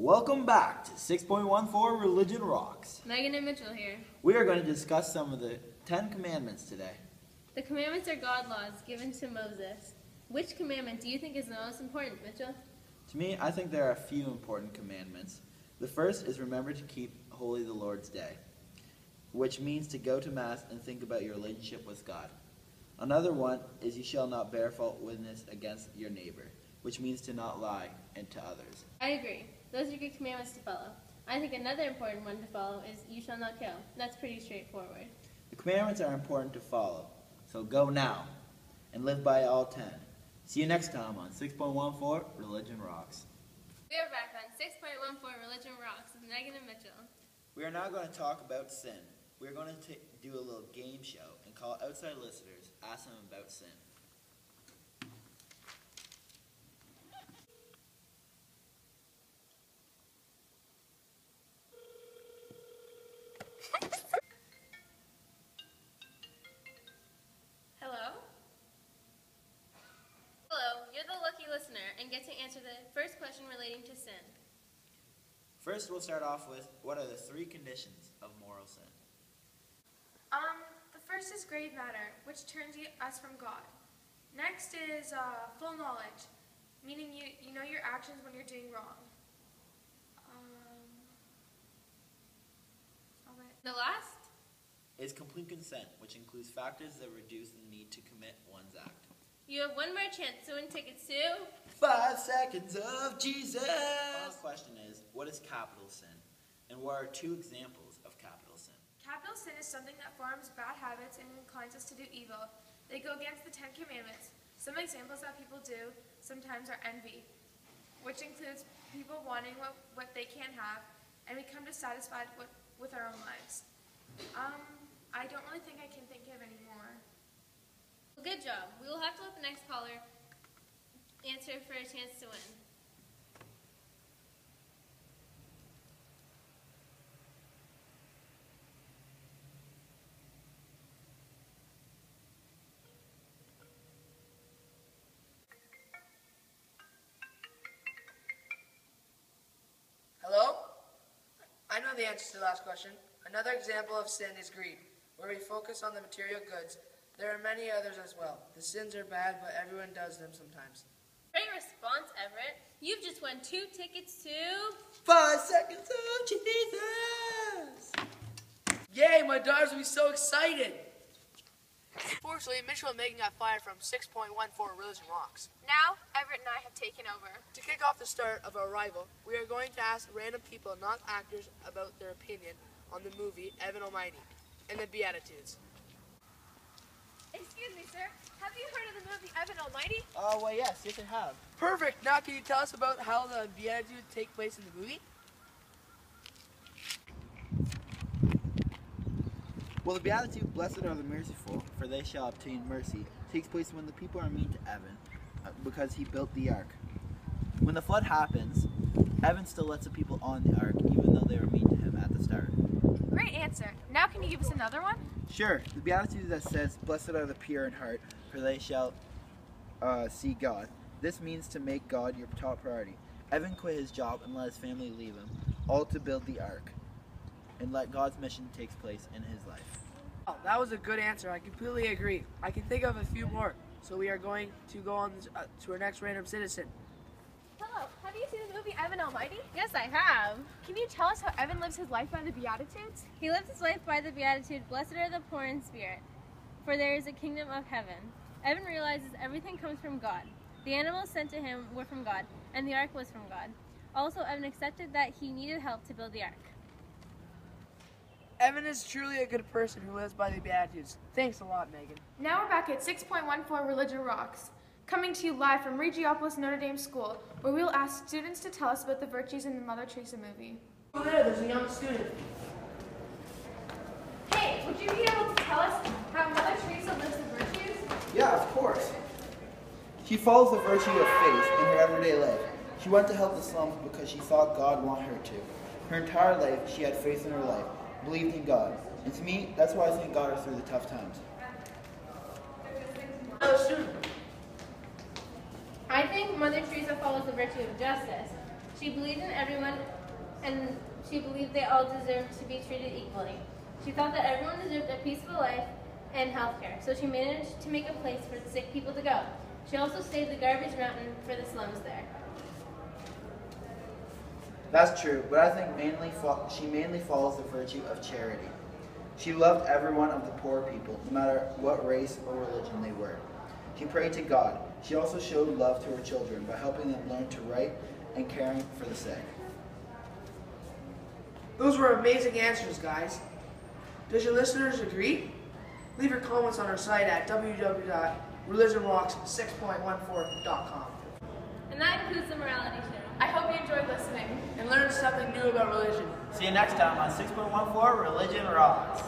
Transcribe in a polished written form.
Welcome back to 6.14 Religion Rocks. Megan and Mitchell here. We are going to discuss some of the 10 commandments today. The commandments are God laws given to Moses. Which commandment do you think is the most important, Mitchell? To me, I think there are a few important commandments. The first is remember to keep holy the Lord's Day, which means to go to Mass and think about your relationship with God. Another one is you shall not bear false witness against your neighbor, which means to not lie and to others. I agree. Those are good commandments to follow. I think another important one to follow is you shall not kill. That's pretty straightforward. The commandments are important to follow, so go now and live by all 10. See you next time on 6.14 Religion Rocks. We are back on 6.14 Religion Rocks with Megan and Mitchell. We are now going to talk about sin. We are going to do a little game show and call outside listeners, ask them about sin. Hello? Hello, you're the lucky listener and get to answer the first question relating to sin. First, we'll start off with, what are the 3 conditions of moral sin? The first is grave matter, which turns us from God. Next is full knowledge, meaning you know your actions when you're doing wrong. The last? Is complete consent, which includes factors that reduce the need to commit one's act. You have one more chance to win tickets to 5 seconds of Jesus! The final question is, what is capital sin? And what are 2 examples of capital sin? Capital sin is something that forms bad habits and inclines us to do evil. They go against the 10 Commandments. Some examples that people do sometimes are envy, which includes people wanting what they can't have, and we come dissatisfied with our own lives. I don't really think I can think of any more. Well, good job. We will have to let the next caller answer for a chance to win. Hello? I know the answer to the last question. Another example of sin is greed, where we focus on the material goods. There are many others as well. The sins are bad, but everyone does them sometimes. Great response, Everett. You've just won 2 tickets to 5 seconds of Jesus! Yay, my daughters will be so excited! Fortunately, Mitchell and Megan got fired from 6.14 Religion Rocks. Now, Everett and I have taken over. To kick off the start of our rival, we are going to ask random people, not actors, about their opinion on the movie Evan Almighty and the Beatitudes. Excuse me, sir. Have you heard of the movie Evan Almighty? Well, yes I have. Perfect! Now can you tell us about how the Beatitudes take place in the movie? Well, the Beatitude, blessed are the merciful, for they shall obtain mercy, takes place when the people are mean to Evan, because he built the ark. When the flood happens, Evan still lets the people on the ark, even though they were mean to him at the start. Great answer. Now can you give us another one? Sure, the Beatitude that says, blessed are the pure in heart, for they shall see God. This means to make God your top priority. Evan quit his job and let his family leave him, all to build the ark, and let God's mission take place in his life. Oh, that was a good answer. I completely agree. I can think of a few more. So we are going to go on to our next random citizen. Hello. Have you seen the movie Evan Almighty? Yes, I have. Can you tell us how Evan lives his life by the Beatitudes? He lives his life by the Beatitude, blessed are the poor in spirit, for there is a kingdom of heaven. Evan realizes everything comes from God. The animals sent to him were from God, and the ark was from God. Also, Evan accepted that he needed help to build the ark. Evan is truly a good person who lives by the Beatitudes. Thanks a lot, Megan. Now we're back at 6.14 Religion Rocks, coming to you live from Regiopolis Notre Dame School, where we will ask students to tell us about the virtues in the Mother Teresa movie. Oh, there's a young student. Hey, would you be able to tell us how Mother Teresa lives the virtues? Yeah, of course. She follows the virtue of faith in her everyday life. She went to help the slums because she thought God wanted her to. Her entire life, she had faith in her life, believed in God. And to me, that's why I think got her through the tough times. Another student. I think Mother Teresa follows the virtue of justice. She believed in everyone, and she believed they all deserved to be treated equally. She thought that everyone deserved a peaceful life and health care, so she managed to make a place for the sick people to go. She also saved the garbage mountain for the slums there. That's true, but I think she mainly follows the virtue of charity. She loved every one of the poor people, no matter what race or religion they were. She prayed to God. She also showed love to her children by helping them learn to write and caring for the sick. Those were amazing answers, guys. Does your listeners agree? Leave your comments on our site at www.religionrocks6.14.com. And that includes the morality show. I hope you enjoyed listening. And learn something new about religion. See you next time on 6.14 Religion Rocks.